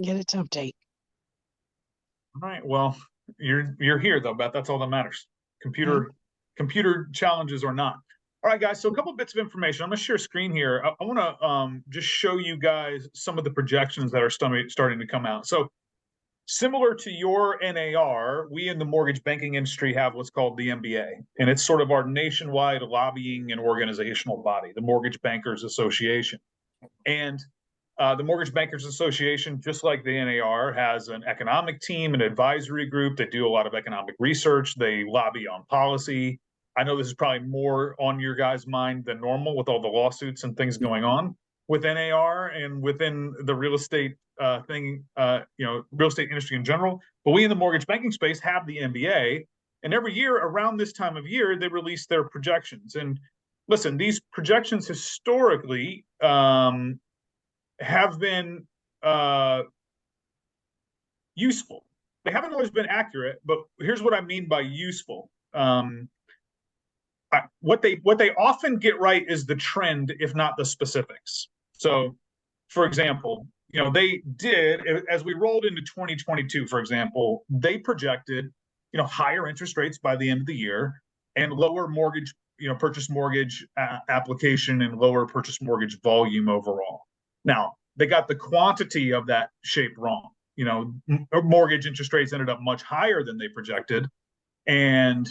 Get it to update. All right. Well, you're here though, Beth. That's all that matters. Okay. Computer challenges or not. All right, guys. So a couple bits of information. I'm gonna share screen here. I want to just show you guys some of the projections that are starting to come out. So similar to your NAR, we in the mortgage banking industry have what's called the MBA, and it's sort of our nationwide lobbying and organizational body, the Mortgage Bankers Association. And the Mortgage Bankers Association, just like the NAR, has an economic team, an advisory group that do a lot of economic research. They lobby on policy. I know this is probably more on your guys' mind than normal with all the lawsuits and things going on with NAR and within the real estate real estate industry in general. But we in the mortgage banking space have the MBA, and every year around this time of year, they release their projections. And listen, these projections historically have been useful. They haven't always been accurate, but here's what I mean by useful. What they often get right is the trend, if not the specifics. So, for example, they did, as we rolled into 2022, for example, they projected higher interest rates by the end of the year and lower mortgage, purchase mortgage application and lower purchase mortgage volume overall. Now, they got the quantity of that shape wrong. Mortgage interest rates ended up much higher than they projected, and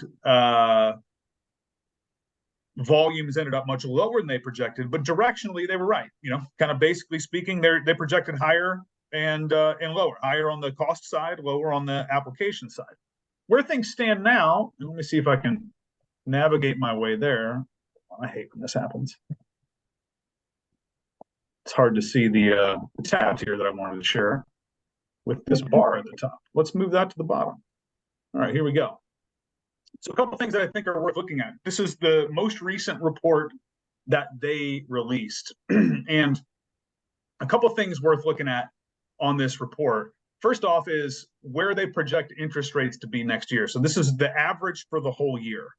volumes ended up much lower than they projected. But directionally, they were right. Kind of basically speaking, they projected higher and lower, higher on the cost side, lower on the application side. Where things stand now, let me see if I can navigate my way there. I hate when this happens. It's hard to see the tabs here that I wanted to share with this bar at the top. Let's move that to the bottom. All right, here we go. So a couple things that I think are worth looking at. This is the most recent report that they released. And a couple things worth looking at on this report. First off is where they project interest rates to be next year. So this is the average for the whole year.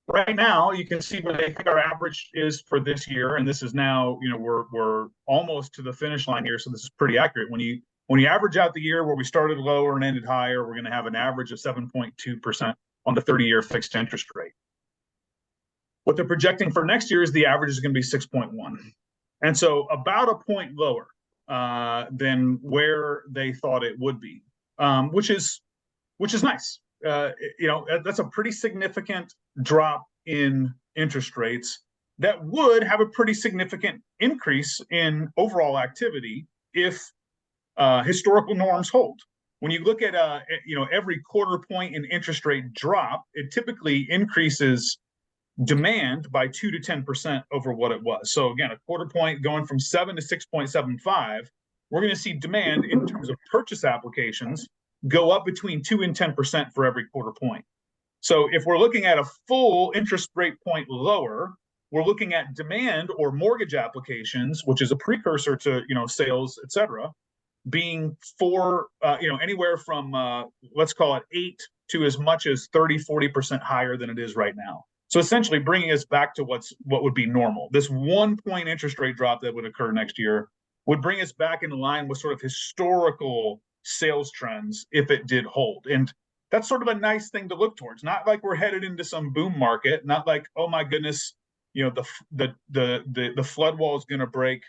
Right now, you can see what they think our average is for this year, and this is now, we're almost to the finish line here, so this is pretty accurate. When you average out the year where we started lower and ended higher, we're going to have an average of 7.2% on the 30-year fixed interest rate. What they're projecting for next year is the average is going to be 6.1, and so about a point lower than where they thought it would be, which is nice. That's a pretty significant drop in interest rates that would have a pretty significant increase in overall activity if historical norms hold. When you look at every quarter point in interest rate drop, it typically increases demand by 2 to 10% over what it was. So again, a quarter point going from 7 to 6.75, we're going to see demand in terms of purchase applications go up between 2 and 10% for every quarter point. So if we're looking at a full interest rate point lower, we're looking at demand or mortgage applications, which is a precursor to sales, et cetera, being anywhere from let's call it 8 to as much as 30-40% higher than it is right now. So essentially bringing us back to what would be normal. This 1 point interest rate drop that would occur next year would bring us back into line with sort of historical sales trends if it did hold. And that's sort of a nice thing to look towards. Not like we're headed into some boom market, not like, oh my goodness, the flood wall is going to break.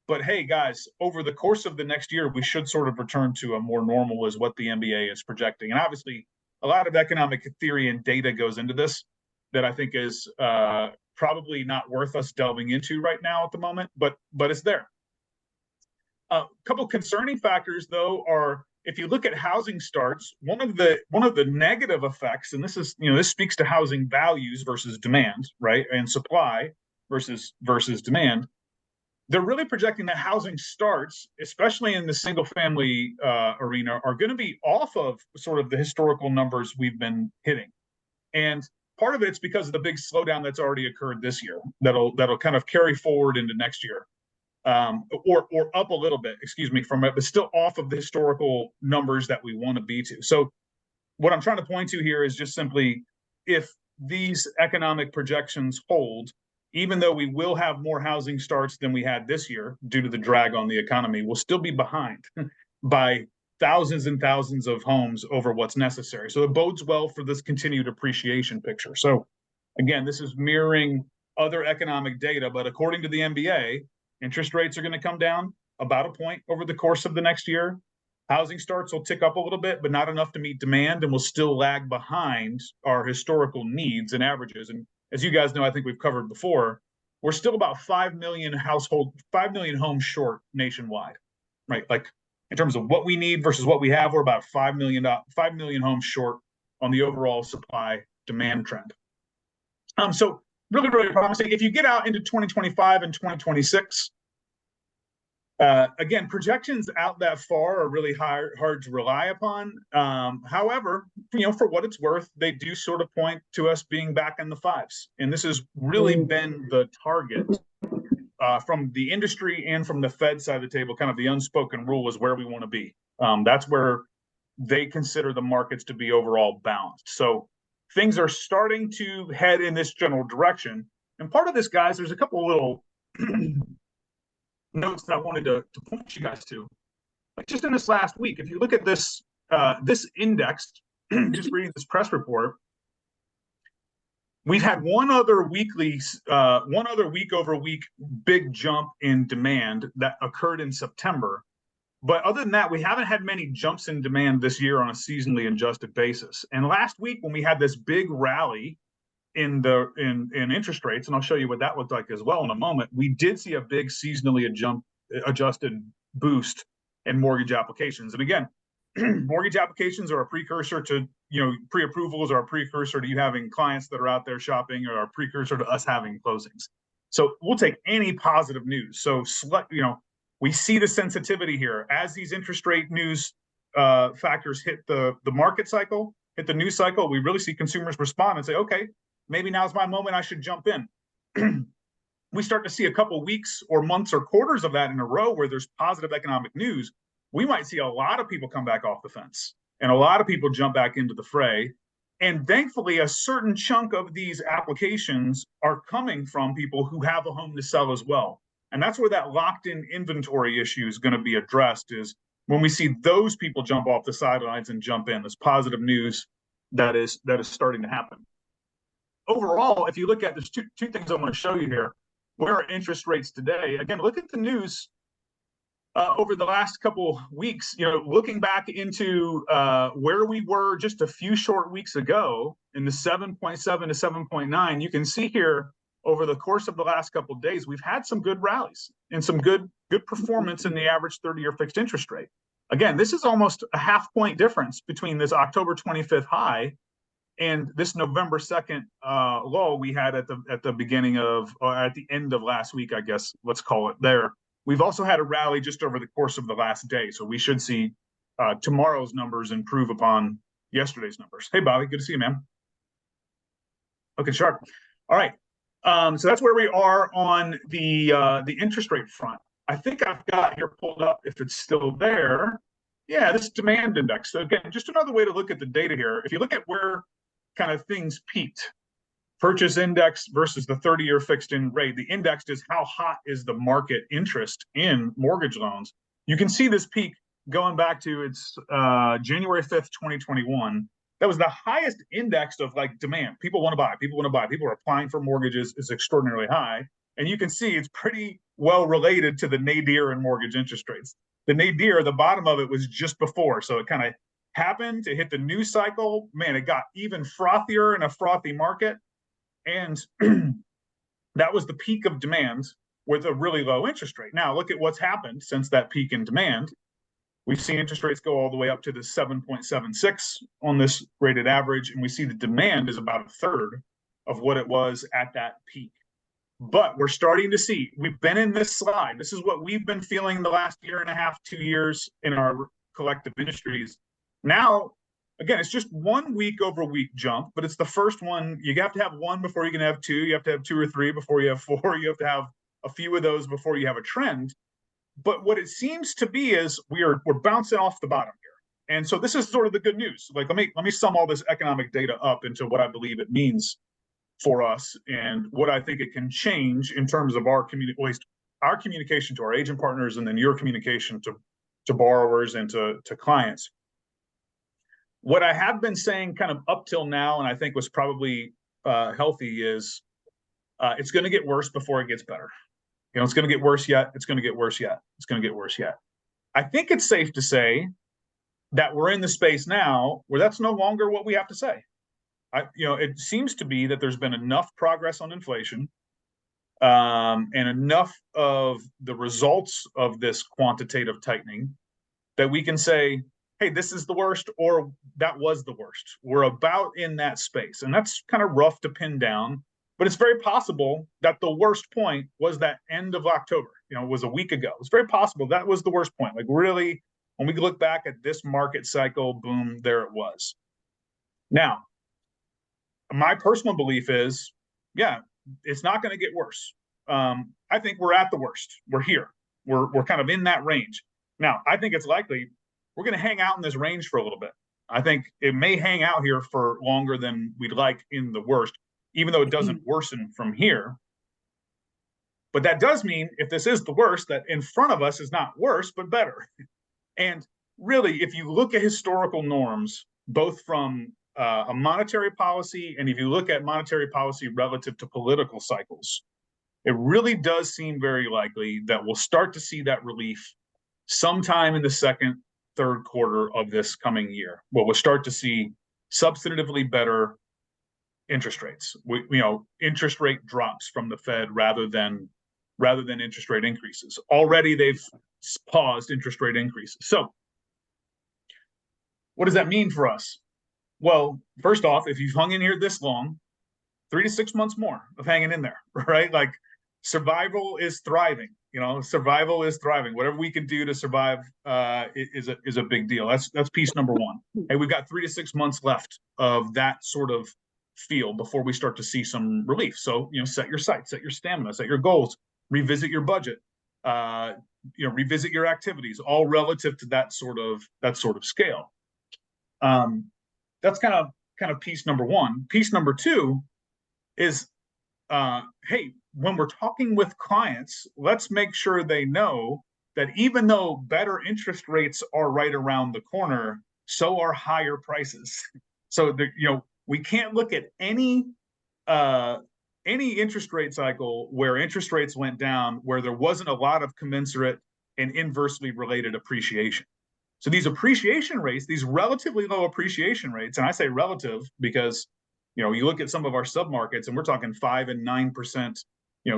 But hey, guys, over the course of the next year, we should sort of return to a more normal is what the MBA is projecting. And obviously, a lot of economic theory and data goes into this that I think is probably not worth us delving into right now at the moment, but it's there. A couple concerning factors, though, are if you look at housing starts, one of the negative effects, and this speaks to housing values versus demand, right, and supply versus demand. They're really projecting that housing starts, especially in the single family arena, are going to be off of sort of the historical numbers we've been hitting. And part of it's because of the big slowdown that's already occurred this year that'll kind of carry forward into next year. Or up a little bit, from it, but still off of the historical numbers that we want to be to. So what I'm trying to point to here is just simply if these economic projections hold, even though we will have more housing starts than we had this year due to the drag on the economy, we'll still be behind buy thousands and thousands of homes over what's necessary. So it bodes well for this continued appreciation picture. So again, this is mirroring other economic data, but according to the MBA, interest rates are going to come down about a point over the course of the next year. Housing starts will tick up a little bit, but not enough to meet demand, and will still lag behind our historical needs and averages. And as you guys know, I think we've covered before, we're still about 5 million homes short nationwide, right? Like in terms of what we need versus what we have, we're about 5 million homes short on the overall supply demand trend. So really, really promising. If you get out into 2025 and 2026, again, projections out that far are really hard to rely upon. However, for what it's worth, they do sort of point to us being back in the fives. And this has really been the target from the industry and from the Fed side of the table. Kind of the unspoken rule is where we want to be. That's where they consider the markets to be overall balanced. So things are starting to head in this general direction. And part of this, guys, there's a couple of little notes that I wanted to point you guys to. Like just in this last week, if you look at this this index, just reading this press report, we've had one other week over week big jump in demand that occurred in September. But other than that, we haven't had many jumps in demand this year on a seasonally adjusted basis. And last week, when we had this big rally in interest rates, and I'll show you what that looked like as well in a moment, we did see a big seasonally adjusted boost in mortgage applications. And again, mortgage applications are a precursor to, pre-approvals are a precursor to you having clients that are out there shopping, or a precursor to us having closings. So we'll take any positive news. So, we see the sensitivity here as these interest rate news factors hit the market cycle, hit the news cycle. We really see consumers respond and say, okay, maybe now's my moment, I should jump in. We start to see a couple weeks or months or quarters of that in a row where there's positive economic news. We might see a lot of people come back off the fence and a lot of people jump back into the fray. And thankfully, a certain chunk of these applications are coming from people who have a home to sell as well. And that's where that locked-in inventory issue is going to be addressed, is when we see those people jump off the sidelines and jump in. This positive news that is starting to happen. Overall, if you look at, there's two things I want to show you here. Where are interest rates today? Again, look at the news over the last couple weeks. Looking back into where we were just a few short weeks ago in the 7.7 to 7.9, you can see here over the course of the last couple of days, we've had some good rallies and some good performance in the average 30-year fixed interest rate. Again, this is almost a half-point difference between this October 25th high and this November 2nd low we had at the beginning of, or at the end of last week, I guess, let's call it there. We've also had a rally just over the course of the last day. So we should see tomorrow's numbers improve upon yesterday's numbers. Hey, Bobby, good to see you, man. Okay, sharp. All right. So that's where we are on the interest rate front. I think I've got here pulled up, if it's still there. Yeah, this demand index. So again, just another way to look at the data here. If you look at where kind of things peaked, purchase index versus the 30-year fixed in rate, the index is how hot is the market interest in mortgage loans. You can see this peak going back to its January 5th, 2021. That was the highest index of like demand. People want to buy, people are applying for mortgages, is extraordinarily high. And you can see it's pretty well related to the nadir in mortgage interest rates. The nadir, the bottom of it was just before. So it kind of happened to hit the news cycle. Man, it got even frothier in a frothy market. And that was the peak of demand with a really low interest rate. Now, look at what's happened since that peak in demand. We've seen interest rates go all the way up to the 7.76 on this rated average, and we see the demand is about a third of what it was at that peak. But we're starting to see, we've been in this slide. This is what we've been feeling the last year and a half, 2 years in our collective industries. Now, again, it's just 1 week over week jump, but it's the first one. You have to have one before you can have two. You have to have 2 or 3 before you have 4. You have to have a few of those before you have a trend. But what it seems to be is we're bouncing off the bottom here. And so this is sort of the good news. Like, let me sum all this economic data up into what I believe it means for us and what I think it can change in terms of our communication to our agent partners, and then your communication to to borrowers and to clients. What I have been saying kind of up till now, and I think was probably healthy, is it's going to get worse before it gets better. You know, it's going to get worse yet. It's going to get worse yet. It's going to get worse yet. I think it's safe to say that we're in the space now where that's no longer what we have to say. It seems to be that there's been enough progress on inflation and enough of the results of this quantitative tightening that we can say, hey, this is the worst, or that was the worst. We're about in that space. And that's kind of rough to pin down, but it's very possible that the worst point was that end of October, was a week ago. It's very possible that was the worst point. Like, really, when we look back at this market cycle, boom, there it was. Now, my personal belief is, yeah, it's not going to get worse. I think we're at the worst. We're here. We're kind of in that range. Now, I think it's likely we're going to hang out in this range for a little bit. I think it may hang out here for longer than we'd like in the worst, even though it doesn't worsen from here. But that does mean, if this is the worst, that in front of us is not worse, but better. And really, if you look at historical norms, both from a monetary policy, and if you look at monetary policy relative to political cycles, it really does seem very likely that we'll start to see that relief sometime in the second, third quarter of this coming year, where we'll start to see substantively better interest rates. Interest rate drops from the Fed rather than interest rate increases. Already they've paused interest rate increases. So what does that mean for us? Well, first off, if you've hung in here this long, 3 to 6 months more of hanging in there, right? Like, survival is thriving. Survival is thriving. Whatever we can do to survive is a big deal. That's piece number one. Hey, we've got 3 to 6 months left of that sort of feel before we start to see some relief. So, set your sights, set your stamina, set your goals, revisit your budget, revisit your activities, all relative to that sort of scale. That's kind of piece number one. Piece number two is, hey, when we're talking with clients, let's make sure they know that even though better interest rates are right around the corner, so are higher prices. So we can't look at any interest rate cycle where interest rates went down where there wasn't a lot of commensurate and inversely related appreciation. So these appreciation rates, these relatively low appreciation rates, and I say relative because you look at some of our submarkets and we're talking 5 and 9%,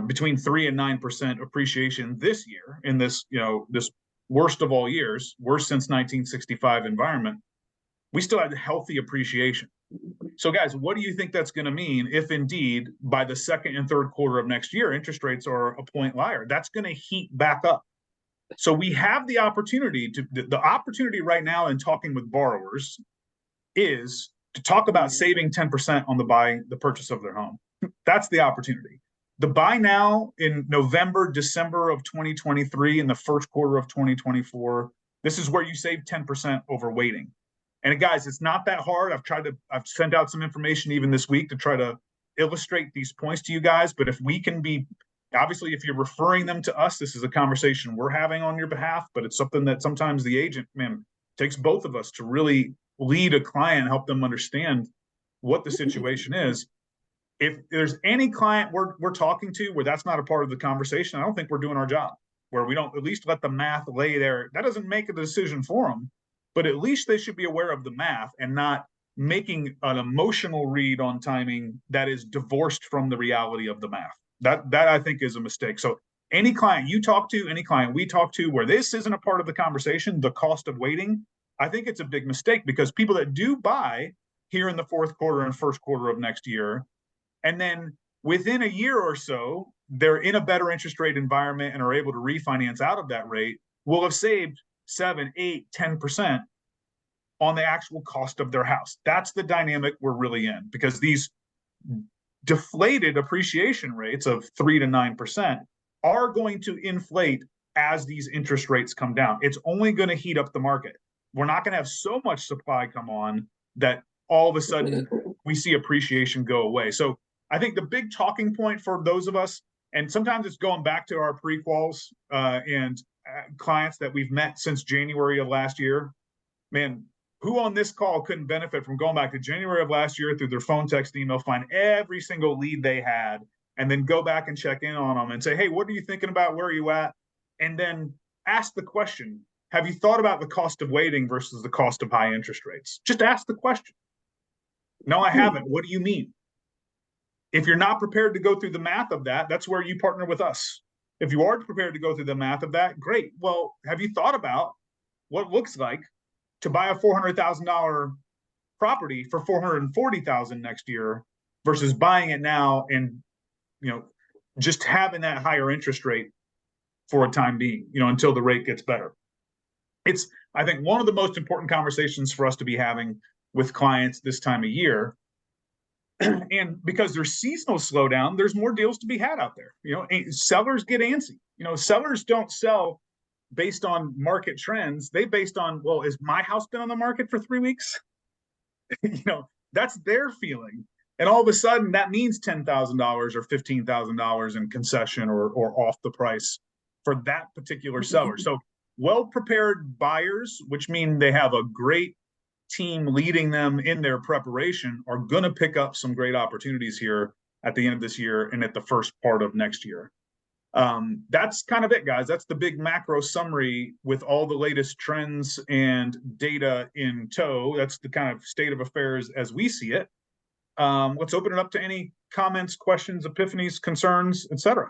between 3 and 9% appreciation this year in this, this worst of all years, worst since 1965 environment. We still had healthy appreciation. So guys, what do you think that's going to mean if indeed by the second and third quarter of next year, interest rates are a point higher? That's going to heat back up. So we have the opportunity the opportunity right now in talking with borrowers is to talk about saving 10% on the purchase of their home. That's the opportunity. The buy now in November, December of 2023, in the first quarter of 2024, this is where you save 10% over waiting. And guys, it's not that hard. I've sent out some information even this week to try to illustrate these points to you guys. But if we can be, obviously, if you're referring them to us, this is a conversation we're having on your behalf, but it's something that sometimes the agent, takes both of us to really lead a client, help them understand what the situation is. If there's any client we're talking to where that's not a part of the conversation, I don't think we're doing our job, where we don't at least let the math lay there. That doesn't make a decision for them, but at least they should be aware of the math and not making an emotional read on timing that is divorced from the reality of the math. That I think is a mistake. So any client you talk to, any client we talk to where this isn't a part of the conversation, the cost of waiting, I think it's a big mistake, because people that do buy here in the fourth quarter and first quarter of next year, and then within a year or so, they're in a better interest rate environment and are able to refinance out of that rate, will have saved 7, 8, 10% on the actual cost of their house. That's the dynamic we're really in, because these deflated appreciation rates of 3 to 9% are going to inflate as these interest rates come down. It's only going to heat up the market. We're not going to have so much supply come on that all of a sudden we see appreciation go away. So I think the big talking point for those of us, and sometimes it's going back to our pre-quals, and clients that we've met since January of last year, man, who on this call couldn't benefit from going back to January of last year through their phone, text, email, find every single lead they had, and then go back and check in on them and say, hey, what are you thinking about? Where are you at? And then ask the question, have you thought about the cost of waiting versus the cost of high interest rates? Just ask the question. No, I haven't. What do you mean? If you're not prepared to go through the math of that, that's where you partner with us. If you are prepared to go through the math of that, great. Well, have you thought about what it looks like to buy a $400,000 property for $440,000 next year versus buying it now and, you know, just having that higher interest rate for a time being, you know, until the rate gets better? It's, I think, one of the most important conversations for us to be having with clients this time of year. And because there's seasonal slowdown, there's more deals to be had out there. You know, sellers get antsy. You know, sellers don't sell based on market trends. They based on, well, is my house been on the market for 3 weeks? You know, that's their feeling. And all of a sudden that means $10,000 or $15,000 in concession or off the price for that particular seller. So well-prepared buyers, which mean they have a great team leading them in their preparation, are going to pick up some great opportunities here at the end of this year and at the first part of next year. That's kind of it, guys. That's the big macro summary with all the latest trends and data in tow. That's the kind of state of affairs as we see it. Let's open it up to any comments, questions, epiphanies, concerns, etc.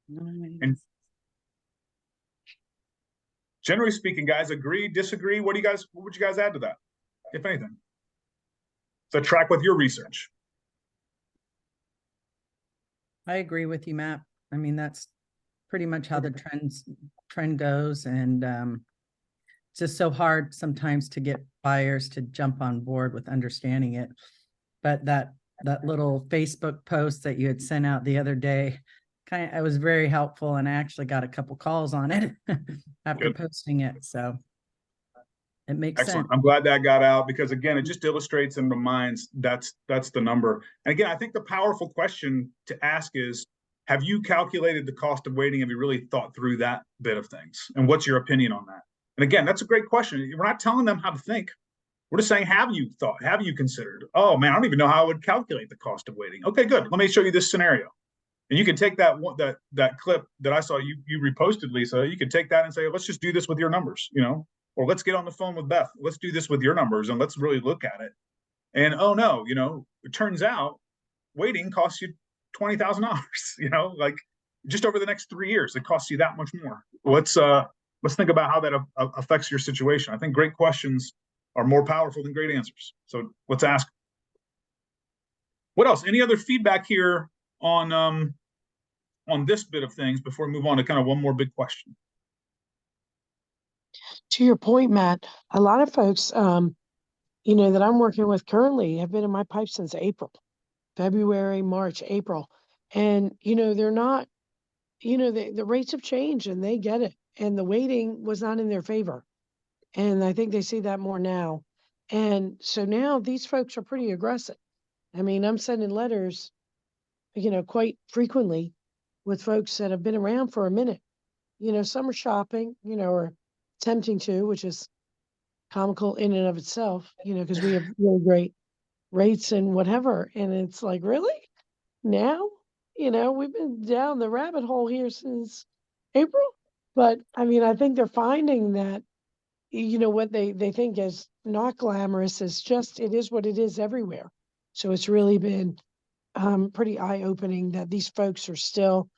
And generally speaking, guys, agree, disagree? What would you guys add to that, if anything? So track with your research. I agree with you, Matt. I mean, that's pretty much how the trend goes. And it's just so hard sometimes to get buyers to jump on board with understanding it. But that little Facebook post that you had sent out the other day, it was very helpful, and I actually got a couple calls on it after posting it. So it makes sense. I'm glad that got out, because again, it just illustrates and reminds that's the number. And again, I think the powerful question to ask is, have you calculated the cost of waiting? Have you really thought through that bit of things? And what's your opinion on that? And again, that's a great question. We're not telling them how to think. We're just saying, have you thought, have you considered? Oh man, I don't even know how I would calculate the cost of waiting. Okay, good. Let me show you this scenario. And you can take that clip that I saw you reposted, Lisa. You can take that and say, let's just do this with your numbers, you know, or let's get on the phone with Beth. Let's do this with your numbers and let's really look at it. And oh no, you know, it turns out waiting costs you $20,000. You know, like just over the next 3 years, it costs you that much more. Let's think about how that affects your situation. I think great questions are more powerful than great answers. So let's ask. What else? Any other feedback here on this bit of things before we move on to kind of one more big question? To your point, Matt, a lot of folks, you know, that I'm working with currently have been in my pipe since April, February, March, April. And, you know, they're not, you know, the rates have changed and they get it. And the waiting was not in their favor. And I think they see that more now. And so now these folks are pretty aggressive. I mean, I'm sending letters, you know, quite frequently with folks that have been around for a minute. You know, some are shopping, you know, or attempting to, which is comical in and of itself, you know, because we have really great rates and whatever. And it's like, really? Now? You know, we've been down the rabbit hole here since April. But I mean, I think they're finding that, you know, what they think is not glamorous is just, it is what it is everywhere. So it's really been pretty eye-opening that these folks are still,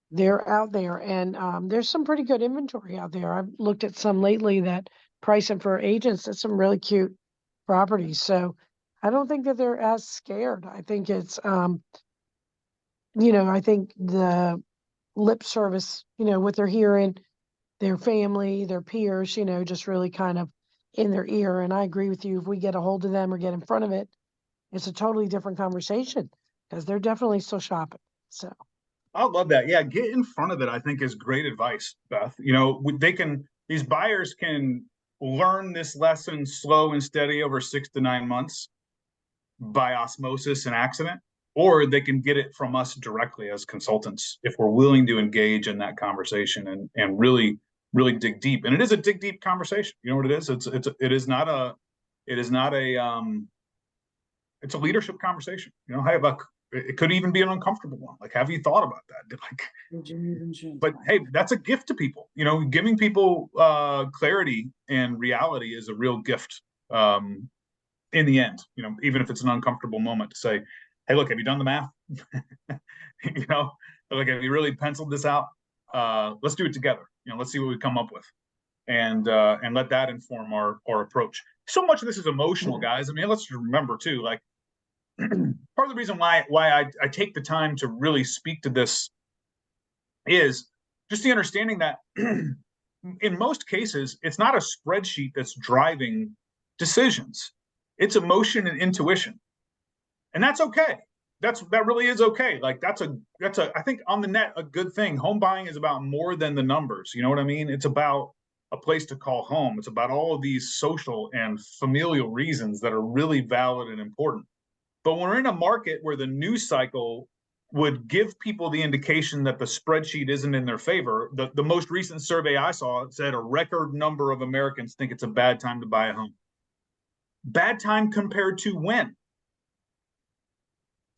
they're out there. And there's some pretty good inventory out there. I've looked at some lately that pricing for agents at some really cute properties. So I don't think that they're as scared. I think it's, you know, I think the lip service, you know, what they're hearing, their family, their peers, you know, just really kind of in their ear. And I agree with you. If we get a hold of them or get in front of it, it's a totally different conversation because they're definitely still shopping. So I love that. Yeah, get in front of it, I think, is great advice, Beth. You know, these buyers can learn this lesson slow and steady over 6 to 9 months by osmosis and accident, or they can get it from us directly as consultants if we're willing to engage in that conversation and really dig deep. And it is a dig deep conversation. You know what it is? It's a leadership conversation. You know, it could even be an uncomfortable one. Like, have you thought about that? But hey, that's a gift to people. You know, giving people clarity and reality is a real gift. In the end, you know, even if it's an uncomfortable moment, to say, hey, look, have you done the math? You know, like, have you really penciled this out? Let's do it together. You know, let's see what we come up with, and let that inform our approach. So much of this is emotional, guys. I mean, let's remember too, like, part of the reason why I take the time to really speak to this is just the understanding that in most cases, it's not a spreadsheet that's driving decisions. It's emotion and intuition. And that's okay. That really is okay. Like, that's I think on the net, a good thing. Home buying is about more than the numbers. You know what I mean? It's about a place to call home. It's about all of these social and familial reasons that are really valid and important. But when we're in a market where the news cycle would give people the indication that the spreadsheet isn't in their favor, the most recent survey I saw said a record number of Americans think it's a bad time to buy a home. Bad time compared to when?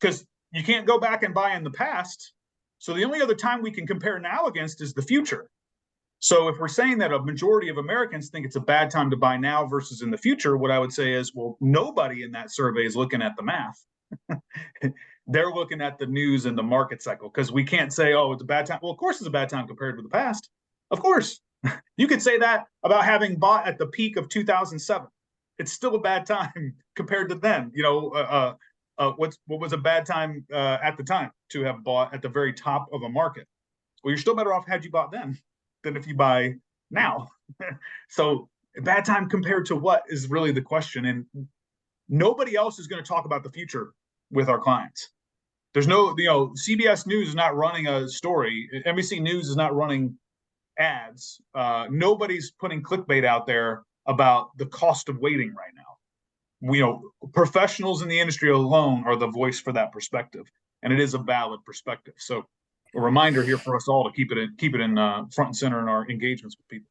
Because you can't go back and buy in the past. So the only other time we can compare now against is the future. So if we're saying that a majority of Americans think it's a bad time to buy now versus in the future, what I would say is, well, nobody in that survey is looking at the math. They're looking at the news and the market cycle, because we can't say, oh, it's a bad time. Well, of course it's a bad time compared with the past. Of course. You could say that about having bought at the peak of 2007. It's still a bad time compared to then. You know, what was a bad time at the time to have bought at the very top of a market? Well, you're still better off had you bought then than if you buy now. So a bad time compared to what is really the question. And nobody else is going to talk about the future with our clients. There's no, you know, CBS News is not running a story. NBC News is not running ads. Nobody's putting clickbait out there about the cost of waiting right now. You know, professionals in the industry alone are the voice for that perspective, and it is a valid perspective. So, a reminder here for us all to keep it in front and center in our engagements with people.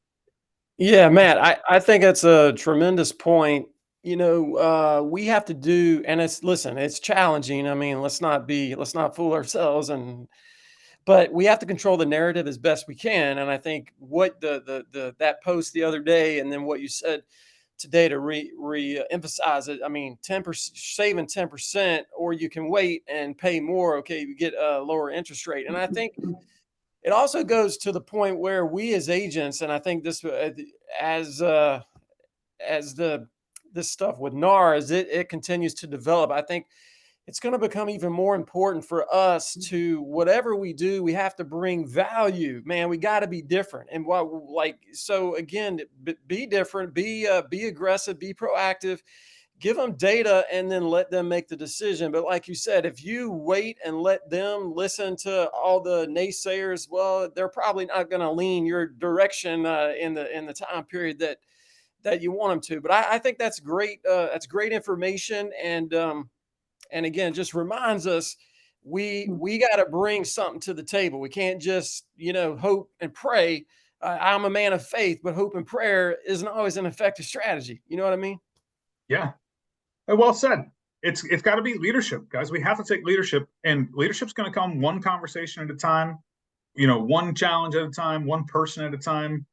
Yeah, Matt, I think that's a tremendous point. You know, we have to do, and it's challenging. I mean, let's not fool ourselves, but we have to control the narrative as best we can. And I think what that post the other day, and then what you said today to re-emphasize it. I mean, 10% saving 10%, or you can wait and pay more. Okay, you get a lower interest rate. And I think it also goes to the point where we as agents, and I think this this stuff with NAR, as it continues to develop, I think it's going to become even more important for us to, whatever we do, we have to bring value. Man, we got to be different. And so again, be different, be aggressive, be proactive, give them data, and then let them make the decision. But like you said, if you wait and let them listen to all the naysayers, well, they're probably not going to lean your direction in the time period that you want them to. But I think that's great. That's great information. And again, just reminds us we got to bring something to the table. We can't just, hope and pray. I'm a man of faith, but hope and prayer isn't always an effective strategy. You know what I mean? Yeah. Well said. It's got to be leadership, guys. We have to take leadership, and leadership's going to come one conversation at a time, one challenge at a time, one person at a time.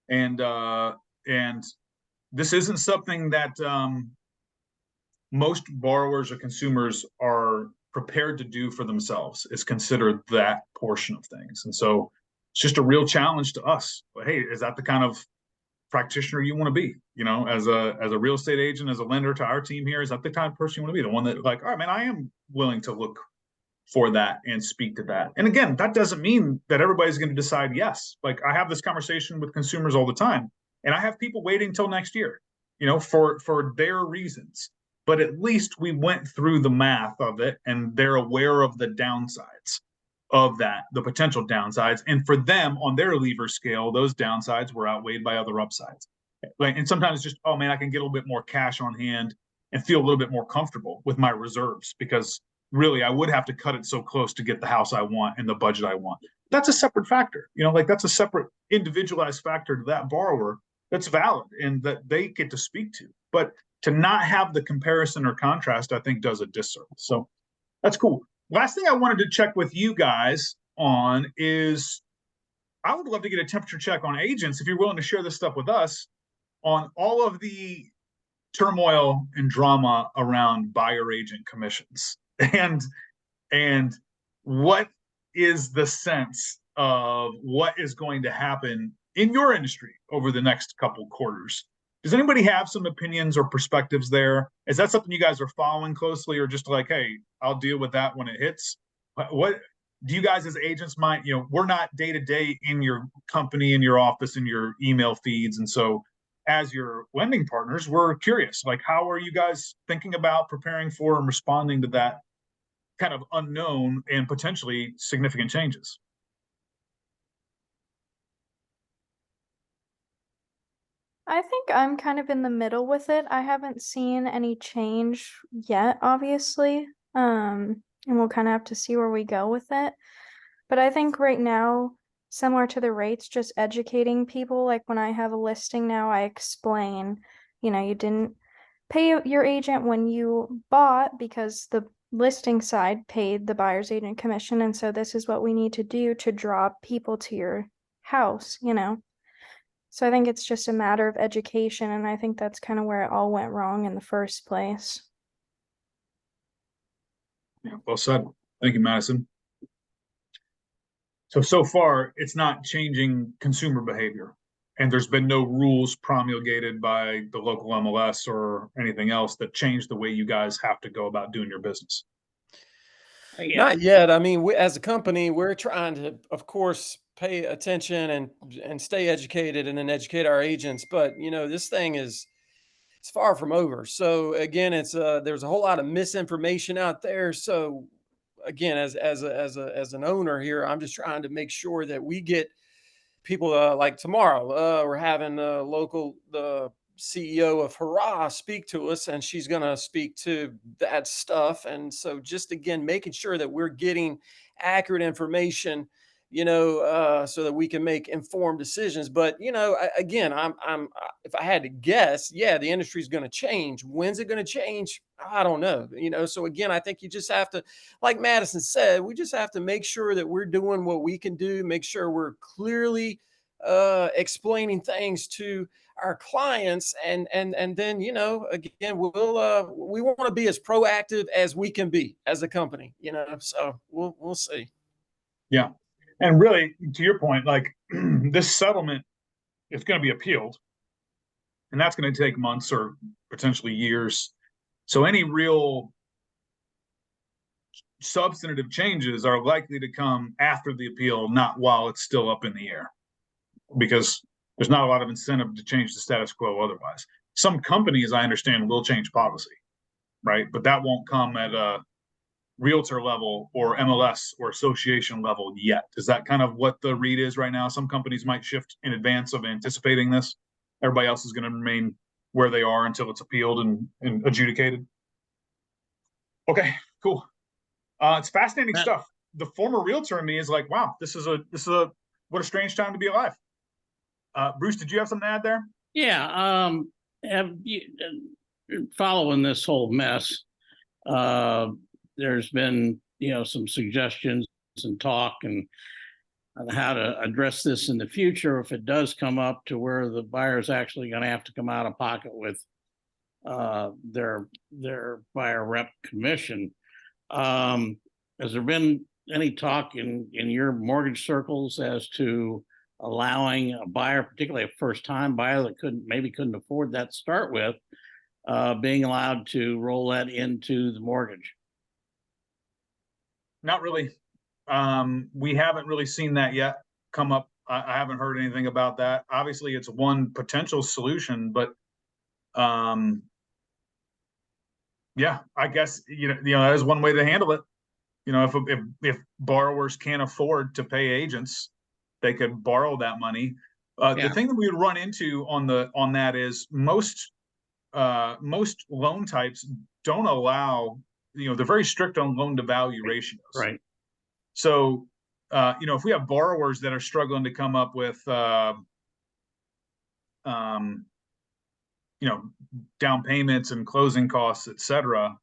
And this isn't something that most borrowers or consumers are prepared to do for themselves, is consider that portion of things. And so it's just a real challenge to us. But hey, is that the kind of practitioner you want to be? As a real estate agent, as a lender to our team here, is that the kind of person you want to be? The one that, like, all right, man, I am willing to look for that and speak to that. And again, that doesn't mean that everybody's going to decide yes. Like, I have this conversation with consumers all the time, and I have people waiting till next year, for their reasons. But at least we went through the math of it, and they're aware of the downsides of that, the potential downsides. And for them, on their lever scale, those downsides were outweighed by other upsides. And sometimes just, oh man, I can get a little bit more cash on hand and feel a little bit more comfortable with my reserves, because really, I would have to cut it so close to get the house I want and the budget I want. That's a separate factor, like that's a separate individualized factor to that borrower that's valid and that they get to speak to. But to not have the comparison or contrast, I think does a disservice. So that's cool. Last thing I wanted to check with you guys on is I would love to get a temperature check on agents if you're willing to share this stuff with us on all of the turmoil and drama around buyer agent commissions and what is the sense of what is going to happen in your industry over the next couple quarters. Does anybody have some opinions or perspectives there? Is that something you guys are following closely, or just like, hey, I'll deal with that when it hits? What do you guys as agents mind? We're not day to day in your company, in your office, in your email feeds. And so as your lending partners, we're curious, like, how are you guys thinking about preparing for and responding to that kind of unknown and potentially significant changes? I think I'm kind of in the middle with it. I haven't seen any change yet, obviously. And we'll kind of have to see where we go with it. But I think right now, similar to the rates, just educating people. Like when I have a listing now, I explain, you didn't pay your agent when you bought because the listing side paid the buyer's agent commission. And so this is what we need to do to draw people to your house, So I think it's just a matter of education, and I think that's kind of where it all went wrong in the first place. Yeah, well said. Thank you, Madison. So far, it's not changing consumer behavior, and there's been no rules promulgated by the local MLS or anything else that change the way you guys have to go about doing your business. Not yet. I mean, as a company, we're trying to, of course, pay attention and stay educated and then educate our agents. But this thing it's far from over. So again, there's a whole lot of misinformation out there. So again, as an owner here, I'm just trying to make sure that we get people like tomorrow. We're having the CEO of Hurrah speak to us, and she's going to speak to that stuff. And so just again, making sure that we're getting accurate information, so that we can make informed decisions. But, again, if I had to guess, yeah, the industry is going to change. When's it going to change? I don't know. So again, I think you just have to, like Madison said, we just have to make sure that we're doing what we can do, make sure we're clearly explaining things to our clients, and then again, we want to be as proactive as we can be as a company, so we'll see. Yeah. And really, to your point, like this settlement is going to be appealed, and that's going to take months or potentially years. So any real substantive changes are likely to come after the appeal, not while it's still up in the air, because there's not a lot of incentive to change the status quo otherwise. Some companies, I understand, will change policy, right? But that won't come at a realtor level or MLS or association level yet. Is that kind of what the read is right now? Some companies might shift in advance of anticipating this. Everybody else is going to remain where they are until it's appealed and adjudicated. Okay, cool. It's fascinating stuff. The former realtor in me is like, wow, this is what a strange time to be alive. Bruce, did you have something to add there? Yeah. Have you, following this whole mess, there's been, some suggestions and talk and on how to address this in the future if it does come up to where the buyer's actually going to have to come out of pocket with their buyer rep commission. Has there been any talk in your mortgage circles as to allowing a buyer, particularly a first-time buyer that couldn't afford that to start with, being allowed to roll that into the mortgage? Not really. We haven't really seen that yet come up. I haven't heard anything about that. Obviously, it's one potential solution, but yeah, I guess that is one way to handle it. If borrowers can't afford to pay agents, they could borrow that money. The thing that we would run into on that is most loan types don't allow they're very strict on loan to value ratios. Right. So, if we have borrowers that are struggling to come up with, down payments and closing costs, et cetera,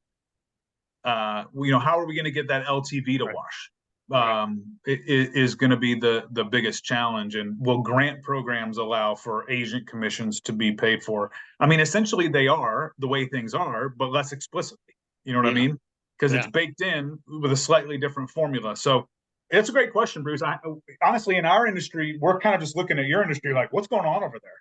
how are we going to get that LTV to Right. wash? Right. It is going to be the biggest challenge. And will grant programs allow for agent commissions to be paid for? I mean, essentially they are the way things are, but less explicitly. You know what I Yeah. mean? Because it's Yeah. baked in with a slightly different formula. So it's a great question, Bruce. Honestly, in our industry, we're kind of just looking at your industry like, what's going on over there?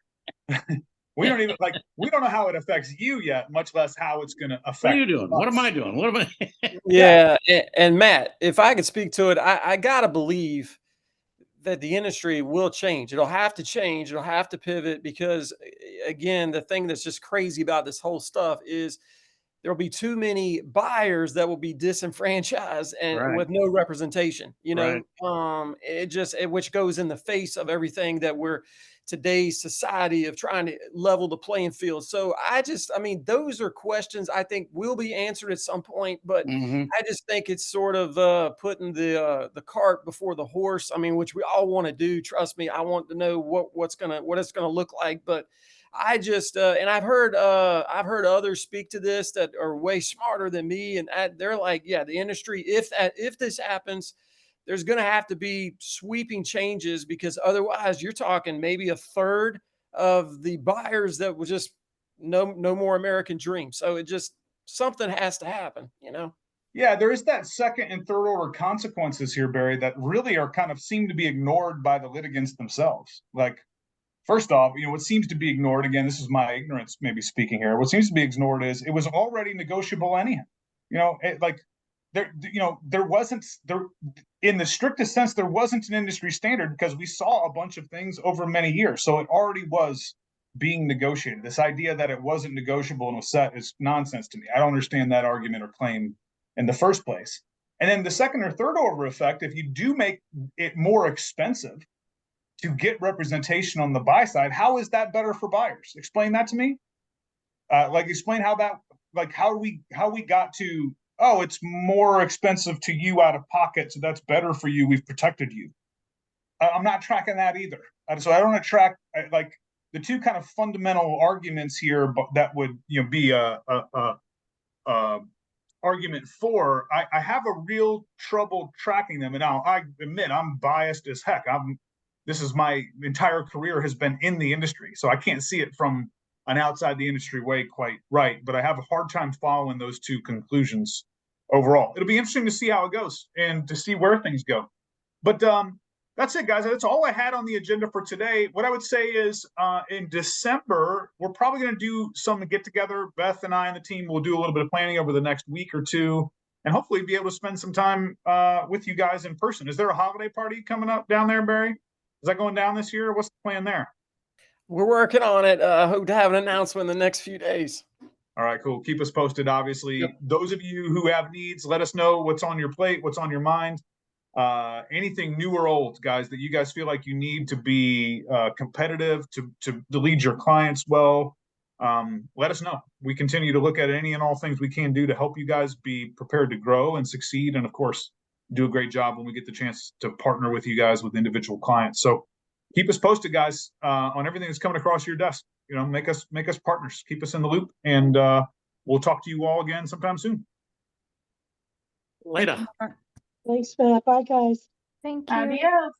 We don't even we don't know how it affects you yet, much less how it's going to affect. What are you doing? us. What am I doing? What am I? Yeah, and Matt, if I could speak to it, I gotta believe that the industry will change. It'll have to change. It'll have to pivot because, again, the thing that's just crazy about this whole stuff is there'll be too many buyers that will be disenfranchised and Right. with no representation, Right. which goes in the face of everything that we're today's society of trying to level the playing field. So I mean, those are questions I think will be answered at some point, but Mhm. I just think it's sort of putting the cart before the horse. I mean, which we all want to do. Trust me, I want to know what it's gonna look like. But I just and I've heard others speak to this that are way smarter than me, and they're like, yeah, the industry. If this happens, there's going to have to be sweeping changes because otherwise, you're talking maybe a third of the buyers that will just no more American dream. So it just something has to happen, you know. Yeah, there is that second and third order consequences here, Barry, that really are kind of seem to be ignored by the litigants themselves. Like, first off, what seems to be ignored, again, this is my ignorance maybe speaking here. What seems to be ignored is it was already negotiable anyhow. There wasn't in the strictest sense, there wasn't an industry standard because we saw a bunch of things over many years. So it already was being negotiated. This idea that it wasn't negotiable and was set is nonsense to me. I don't understand that argument or claim in the first place. And then the second or third order effect, if you do make it more expensive to get representation on the buy side, how is that better for buyers? Explain that to me. Explain how that, how we got to, oh, it's more expensive to you out of pocket, so that's better for you. We've protected you. I'm not tracking that either. So I don't track the two kind of fundamental arguments here, but that would be a argument for. I have a real trouble tracking them, and now I admit I'm biased as heck. This is my entire career has been in the industry, so I can't see it from an outside the industry way quite right, but I have a hard time following those two conclusions overall. It'll be interesting to see how it goes and to see where things go. But that's it, guys. That's all I had on the agenda for today. What I would say is in December, we're probably going to do some get together. Beth and I and the team will do a little bit of planning over the next week or two and hopefully be able to spend some time with you guys in person. Is there a holiday party coming up down there, Barry? Is that going down this year? What's the plan there? We're working on it. Hope to have an announcement in the next few days. All right, cool. Keep us posted, obviously. Yep. Those of you who have needs, let us know what's on your plate, what's on your mind. Anything new or old, guys, that you guys feel like you need to be competitive, to lead your clients well, let us know. We continue to look at any and all things we can do to help you guys be prepared to grow and succeed. And of course, do a great job when we get the chance to partner with you guys with individual clients. So keep us posted, guys, on everything that's coming across your desk. Make us partners, keep us in the loop, and we'll talk to you all again sometime soon. Later. Thanks, Matt. Bye, guys. Thank you. Adios.